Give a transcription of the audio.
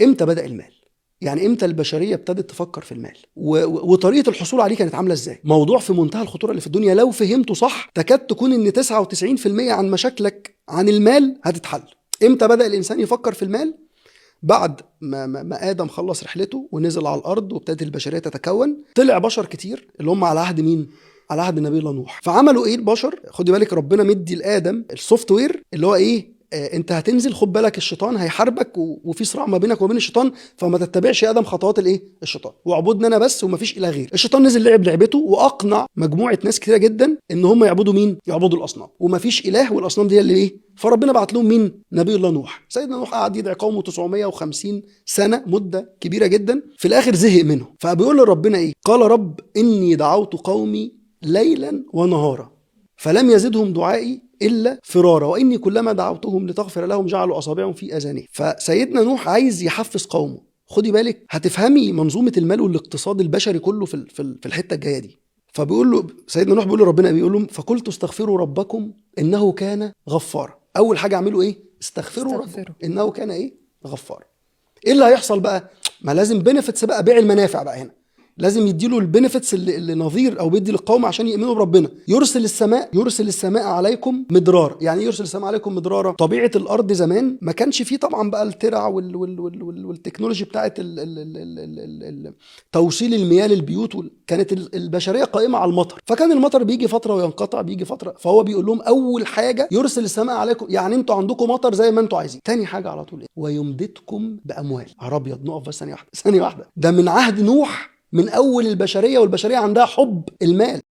امتى بدأ المال؟ يعني امتى البشريه ابتدت تفكر في المال وطريقه الحصول عليه كانت عامله ازاي؟ موضوع في منتهى الخطوره اللي في الدنيا، لو فهمته صح تكاد تكون ان 99% عن مشاكلك عن المال هتتحل. امتى بدأ الانسان يفكر في المال؟ بعد ما ادم خلص رحلته ونزل على الارض وابتدت البشريه تتكون، طلع بشر كتير اللي هم على عهد مين؟ على عهد النبي الله نوح. فعملوا ايه البشر؟ خدي بالك ربنا مدي لادم السوفت وير اللي هو ايه، انت هتنزل، خد بالك الشيطان هيحاربك وفي صراع ما بينك وبين الشيطان، فما تتبعش يا ادم خطوات الايه؟ الشيطان، واعبدنا انا بس ومفيش اله غير. الشيطان نزل لعب لعبته واقنع مجموعه ناس كتيره جدا ان هم يعبدوا مين؟ يعبدوا الاصنام، ومفيش اله والاصنام دي اللي ايه؟ فربنا بعت لهم مين؟ نبي الله نوح. سيدنا نوح قعد يدعي قومه 950 سنه، مده كبيره جدا. في الاخر زهق منهم، فبيقول لربنا ايه؟ قال رب اني دعوت قومي ليلا ونهارا فلم يزدهم دعائي الا فرارا واني كلما دعوتهم لتغفر لهم جعلوا اصابعهم في اذانهم. فسيدنا نوح عايز يحفز قومه. خدي بالك هتفهمي منظومه المال والاقتصاد البشري كله في الحته الجايه دي. فبيقول له سيدنا نوح، بيقول له ربنا، بيقول لهم فقلت استغفروا ربكم انه كان غفارا. اول حاجه اعملوا ايه؟ استغفروا ربكم انه كان ايه؟ غفارا. ايه اللي هيحصل بقى؟ ما لازم بنفتس بقى، بيع المنافع بقى هنا. لازم يديله البنفتس اللي نظير او بيدي للقوم عشان يؤمنوا بربنا. يرسل السماء عليكم مدرارا. يعني يرسل السماء عليكم مدرارا، طبيعه الارض زمان ما كانش فيه طبعا بقى الترع والتكنولوجي بتاعه توصيل المياه للبيوت كانت البشريه قائمه على المطر، فكان المطر بيجي فتره وينقطع، بيجي فتره. فهو بيقول لهم اول حاجه يرسل السماء عليكم، يعني انتوا عندكم مطر زي ما انتوا عايزين. تاني حاجه على طول ايه؟ ويمددكم باموال. ابيض، نقف بس ثانيه واحده. ده من عهد نوح، من اول البشريه، والبشريه عندها حب المال.